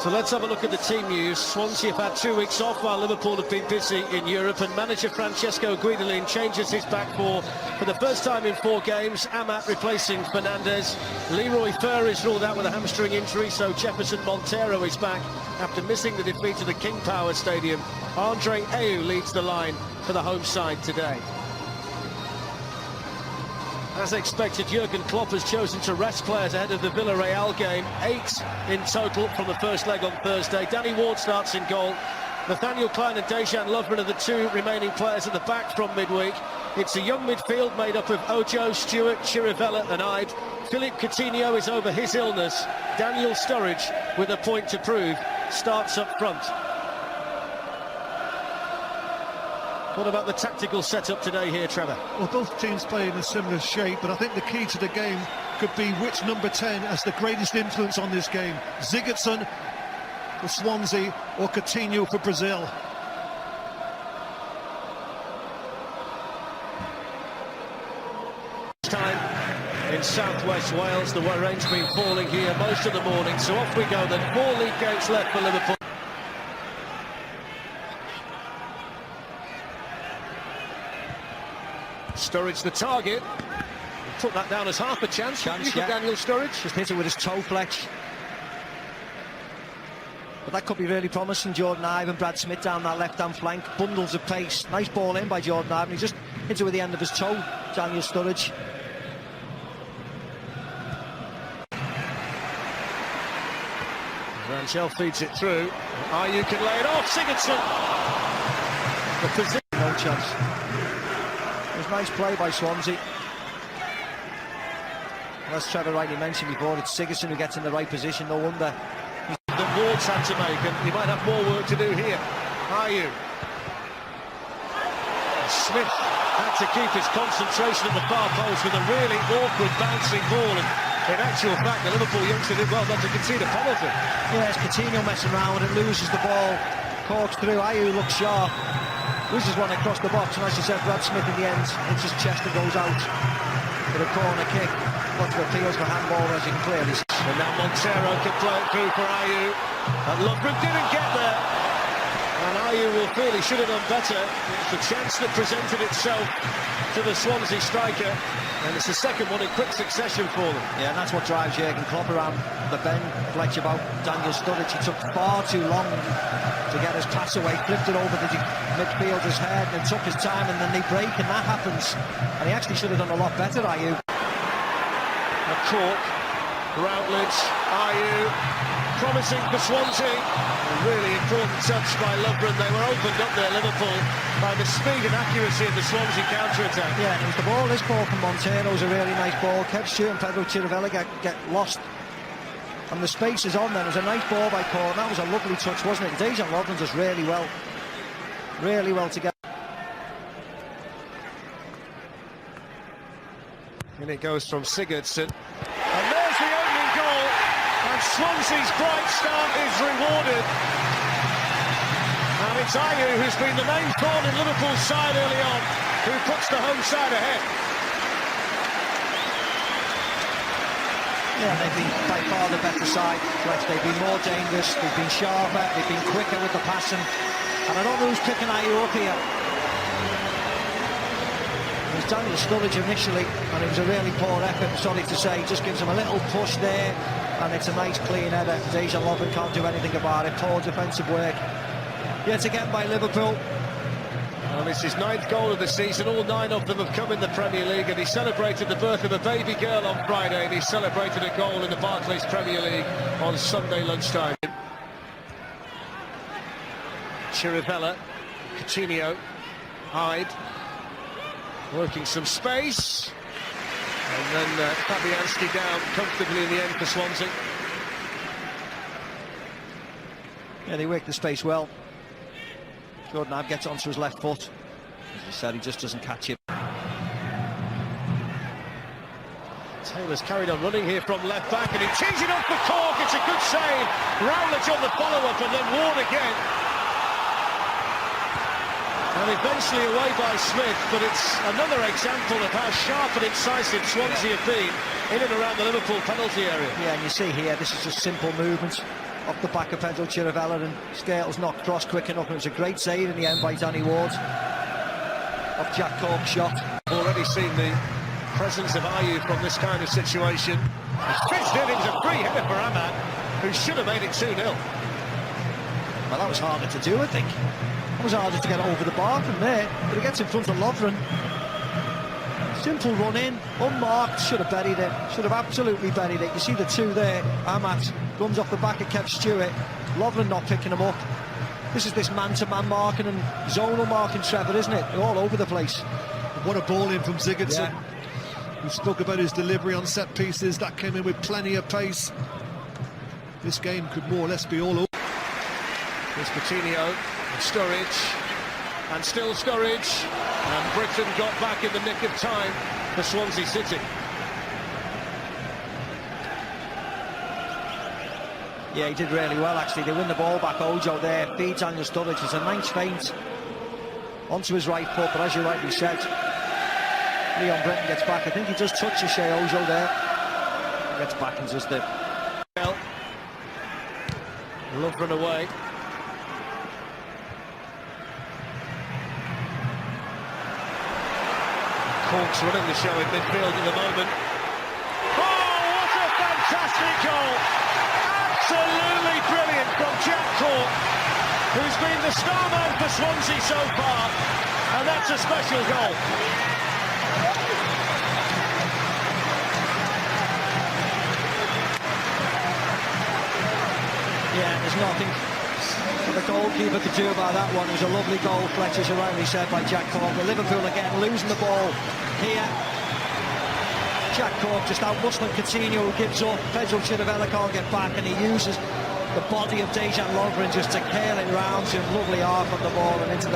So let's have a look at the team news. Swansea have had 2 weeks off while Liverpool have been busy in Europe, and manager Francesco Guidolin changes his back four for the first time in 4 games. Amat replacing Fernandez. Leroy Fer is ruled out with a hamstring injury, so Jefferson Montero is back after missing the defeat at the King Power Stadium. Andre Ayew leads the line for the home side today. As expected, Jurgen Klopp has chosen to rest players ahead of the Villarreal game. 8 in total from the first leg on Thursday. Danny Ward starts in goal. Nathaniel Klein and Dejan Lovren are the 2 remaining players at the back from midweek. It's a young midfield made up of Ojo, Stewart, Chirivella and Ibe. Philippe Coutinho is over his illness. Daniel Sturridge, with a point to prove, starts up front. What about the tactical setup today here, Trevor? Well, both teams play in a similar shape, but I think the key to the game could be which number 10 has the greatest influence on this game. Sigurdsson for Swansea or Coutinho for Brazil. Time in southwest Wales. The rain's been falling here most of the morning, so off we go then. 4 league games left for Liverpool. Sturridge the target. Put that down as half a chance. For Daniel Sturridge. Just hit it with his toe flex. But that could be really promising. Jordan Ibe and Brad Smith down that left-hand flank. Bundles of pace. Nice ball in by Jordan Ibe. And he just hits it with the end of his toe, Daniel Sturridge. Rangel feeds it through. Ayew can lay it off. Sigurdsson. The position. No chance. It was nice play by Swansea. As Trevor rightly mentioned before, it's Sigurdsson who gets in the right position. No wonder. The Ward's had to make, and he might have more work to do here. Ayew. Smith had to keep his concentration at the far post with a really awkward bouncing ball. And in actual fact, the Liverpool youngster did well not to concede a penalty. Yeah, it's Coutinho messing around and loses the ball. Corks through. Ayew looks sharp. Loses one across the box, and as you said, Brad Smith in the end hits his chest and goes out for a corner kick. Lots of appeals for handball, as you can clearly see. And now Montero can play it through for Ayew. And Lovren didn't get there. And Ayew will feel he should have done better. It's the chance that presented itself to the Swansea striker. And it's the second one in quick succession for them. Yeah, and that's what drives Jurgen Klopp around the bend. Fletch about Daniel Sturridge. He took far too long to get his pass away, flipped it over the midfielder's head, and took his time, and then they break, and that happens. And he actually should have done a lot better, Ayew. A cork, Routledge, Ayew, promising for Swansea. A really important touch by Lovren. They were opened up there, Liverpool, by the speed and accuracy of the Swansea counter-attack. Yeah, and it was the ball, this ball from Montero was a really nice ball. Kev Stewart and Pedro Chirivella get lost. And the space is on then. It was a nice ball by Corn. That was a lovely touch, wasn't it? Dejan Lovren does really well together. And it goes from Sigurdsson. And there's the opening goal. And Swansea's bright start is rewarded. And it's Ayew who's been the main thorn in Liverpool's side early on, who puts the home side ahead. Yeah, they've been by far the better side. They've been more dangerous, they've been sharper, they've been quicker with the passing. And I don't know who's picking Ayew up here. It was Daniel Sturridge initially, and it was a really poor effort, sorry to say. Just gives him a little push there, and it's a nice clean header. Dejan Lovren can't do anything about it. Poor defensive work yet again by Liverpool. Well, it's his 9th goal of the season. All 9 of them have come in the Premier League, and he celebrated the birth of a baby girl on Friday, and he celebrated a goal in the Barclays Premier League on Sunday lunchtime. Chirivella, Coutinho, Ibe, working some space, and then Fabianski down comfortably in the end for Swansea. Yeah, they work the space well. Jordan Ibe gets onto his left foot. As you said, he just doesn't catch it. Taylor's carried on running here from left back, and he tees it up for Cork. It's a good save. Routledge on the follow-up, and then Ward again. And eventually away by Smith, but it's another example of how sharp and incisive Swansea have been in and around the Liverpool penalty area. Yeah, and you see here, this is just simple movement. off the back of Pedro Chirivella, and Skrtel's not cross quick enough, and it's a great save in the end by Danny Ward off Jack Cork's shot. Already seen the presence of Ayew from this kind of situation. It's pitched in, it was a free header for Ahmad, who should have made it 2-0. Well, that was harder to do, I think. It was harder to get over the bar from there, but he gets in front of Lovren. Simple run in, unmarked, should have buried it, should have absolutely buried it. You see the two there, Ahmad runs off the back of Kev Stewart, Lovren not picking him up. This is this man-to-man marking and zonal marking, Trevor, isn't it? They're all over the place. What a ball in from Sigurdsson. Yeah. We spoke about his delivery on set pieces, that came in with plenty of pace. This game could more or less be all over. Here's Coutinho, Sturridge, and still Sturridge, and Britain got back in the nick of time for Swansea City. Yeah, he did really well, actually. They win the ball back. Ojo there feeds Daniel Sturridge. It's a nice feint onto his right foot, but as you rightly said, Leon Britton gets back. I think he does touch Shea Ojo there. He gets back and just the... Lovren away. Cork's running the show in midfield at the moment. Oh, what a fantastic goal! Absolutely brilliant from Jack Cork, who's been the star man for Swansea so far, and that's a special goal. Yeah, there's nothing for the goalkeeper to do about that one. It was a lovely goal, Fletcher, as you rightly said, by Jack Cork. But Liverpool again losing the ball here. Jack Cork just out muscling Coutinho, who gives up. Pedro Chirivella can't get back, and he uses the body of Dejan Lovren just to curl it round to him. Lovely arc on the ball and into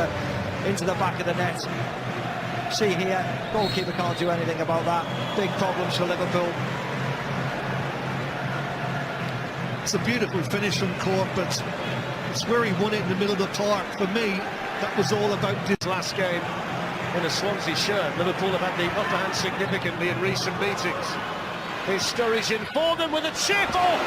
the back of the net. See here, goalkeeper can't do anything about that. Big problems for Liverpool. It's a beautiful finish from Cork, but it's where he won it in the middle of the park. For me, that was all about this Last game in a Swansea shirt. Liverpool have had the upper hand significantly in recent meetings. Here's Sturridge in for them with a chip off.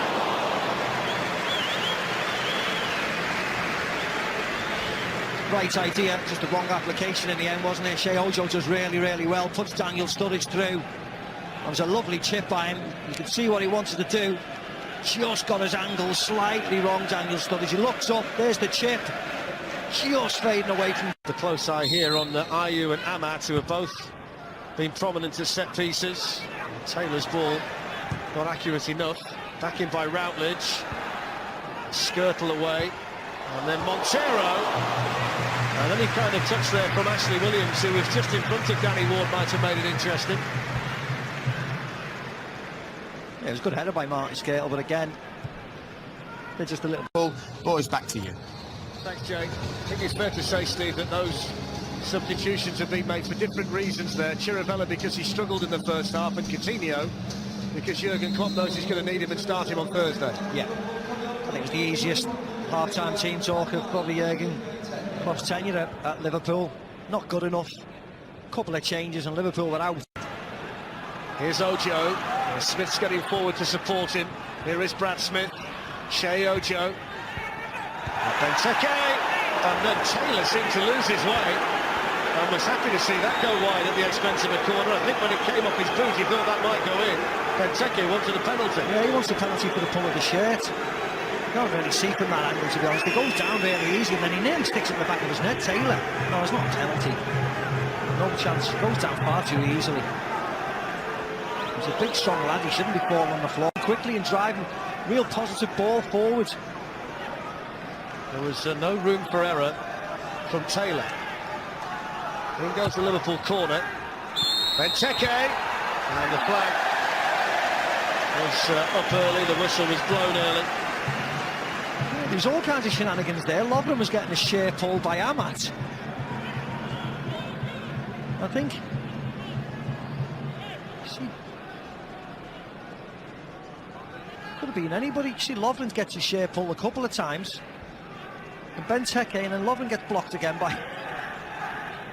Right idea, just the wrong application in the end, wasn't it? Shea Ojo does really, really well, puts Daniel Sturridge through. That was a lovely chip by him. You could see what he wanted to do. Just got his angle slightly wrong, Daniel Sturridge. He looks up, there's the chip. Just fading away from... The close eye here on the Ayew and Amat, who have both been prominent as set pieces. Taylor's ball not accurate enough. Back in by Routledge. Skrtel away. And then Montero. And any kind of touch there from Ashley Williams, who was just in front of Danny Ward, might have made it interesting. Yeah, it was a good header by Martin Skrtel, but again, they're just a little... Boys, back to you. Thanks, Jake. I think it's fair to say, Steve, that those substitutions have been made for different reasons there. Chirivella because he struggled in the first half, and Coutinho because Jurgen Klopp knows he's going to need him and start him on Thursday. Yeah, I think it was the easiest half-time team talk of probably Jurgen Klopp's tenure at Liverpool. Not good enough. Couple of changes and Liverpool were out. Here's Ojo. Smith's getting forward to support him. Here is Brad Smith. Shea Ojo. Benteke. And then Taylor seemed to lose his way. I was happy to see that go wide at the expense of a corner. I think when it came off his boot, he thought that might go in. Benteke wanted a penalty. Yeah, he wants a penalty for the pull of the shirt. You can't really see from that angle, to be honest. It goes down really easy, and then he nearly sticks it in the back of his net. Taylor. No, it's not a penalty. No chance. It goes down far too easily. He's a big, strong lad. He shouldn't be falling on the floor. Quickly and driving. Real positive ball forward. There was no room for error from Taylor. In goes the Liverpool corner. Benteke. And the flag was up early. The whistle was blown early. There was all kinds of shenanigans there. Lovren was getting a sheer pull by Amat. I think. See, could have been anybody. See, Lovren gets a sheer pull a couple of times. And Benteke, and then Lovren gets blocked again by...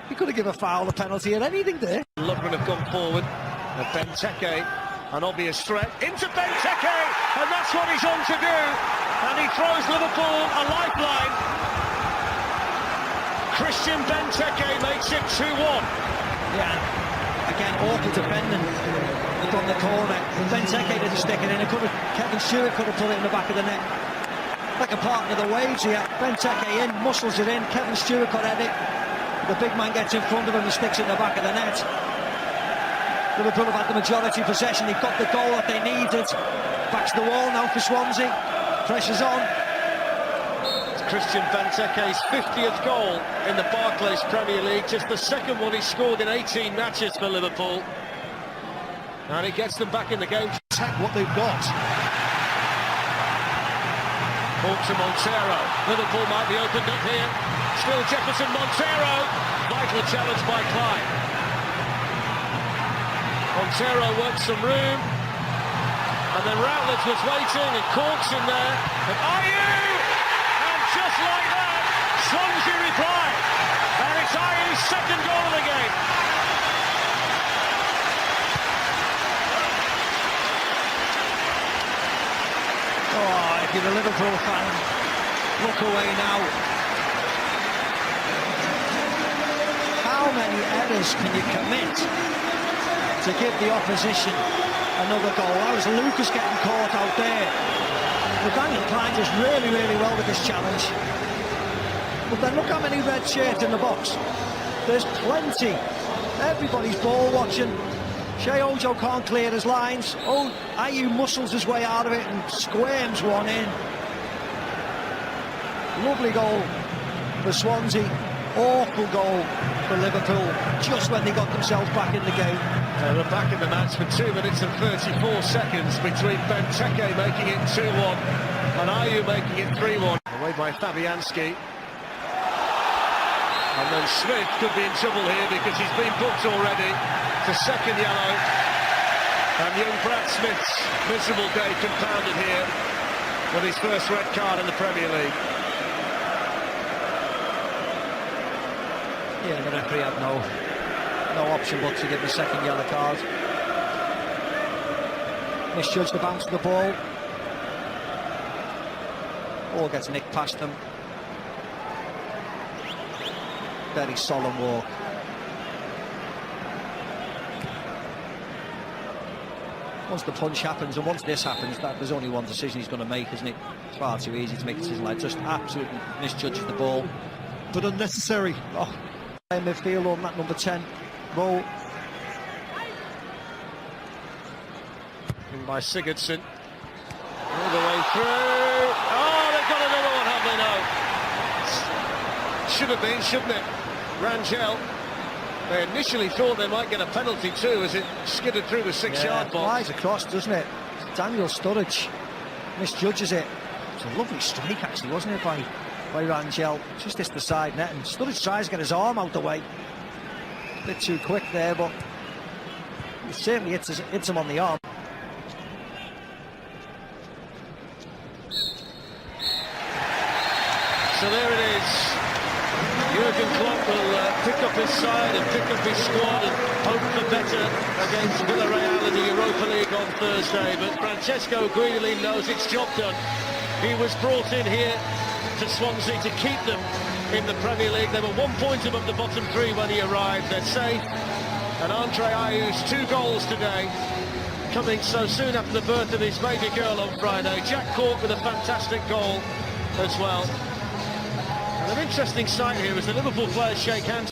He could have given a foul, a penalty, or anything there. Lovren have gone forward. And Benteke, an obvious threat into Benteke, and that's what he's on to do. And he throws Liverpool a lifeline. Christian Benteke makes it 2-1. Yeah, again, awful defending from the corner. Benteke didn't stick it in. Kevin Stewart could have put it in the back of the net. Like a partner of the waves here. Benteke in, muscles it in. Kevin Stewart got at it. The big man gets in front of him and sticks it in the back of the net. Liverpool have had the majority possession. They've got the goal that they needed. Backs the wall now for Swansea. Pressure's on. It's Christian Benteke's 50th goal in the Barclays Premier League. Just the second one he's scored in 18 matches for Liverpool. And it gets them back in the game. Attack what they've got. Ball to Montero. Liverpool might be opened up here. Still Jefferson, Montero. Vital challenge by Klein. Montero works some room. And then Routledge was waiting and Cork's in there. And Ayew! And just like that, Swansea reply. And it's Ayew's second goal of the game. Oh, if you're a Liverpool fan, look away now. How many errors can you commit to give the opposition another goal? That was Lucas getting caught out there. Daniel Klein does really, really well with this challenge. But then look how many red shirts in the box. There's plenty. Everybody's ball watching. Shea Ojo can't clear his lines. Oh, Ayew muscles his way out of it and squirms one in. Lovely goal for Swansea. Awful goal for Liverpool, just when they got themselves back in the game. They were back in the match for 2 minutes and 34 seconds between Benteke making it 2-1 and Ayew making it 3-1. Away by Fabianski. And then Smith could be in trouble here because he's been booked already. It's a second yellow. And young Brad Smith's miserable day compounded here with his first red card in the Premier League. Yeah, the referee had no option but to give the second yellow card. Misjudged the bounce of the ball. Ball gets nicked past them. Very solemn walk. Once the punch happens and once this happens, there's only one decision he's going to make, isn't it? It's far too easy to make a decision like just absolutely misjudges the ball. But unnecessary. Oh, in midfield on that number 10 roll. In by Sigurdsson. All the way through. Oh, they've got another one, have they? No. Should have been, shouldn't it? Rangel. They initially thought they might get a penalty too as it skidded through the 6-yard box. Flies across, doesn't it? Daniel Sturridge misjudges it. It's a lovely strike actually, wasn't it, by Rangel? Just hits the side net and Sturridge tries to get his arm out the way. A bit too quick there, but it certainly hits him on the arm. So there it is. Jurgen Klopp will pick up his side and pick up his squad and hope for better against Villarreal in the Europa League on Thursday. But Francesco Guidolin knows it's job done. He was brought in here to Swansea to keep them in the Premier League. They were 1 point above the bottom 3 when he arrived. They're safe. And Andre Ayew's 2 goals today, coming so soon after the birth of his baby girl on Friday. Jack Cork with a fantastic goal as well. And an interesting sight here as the Liverpool players shake hands.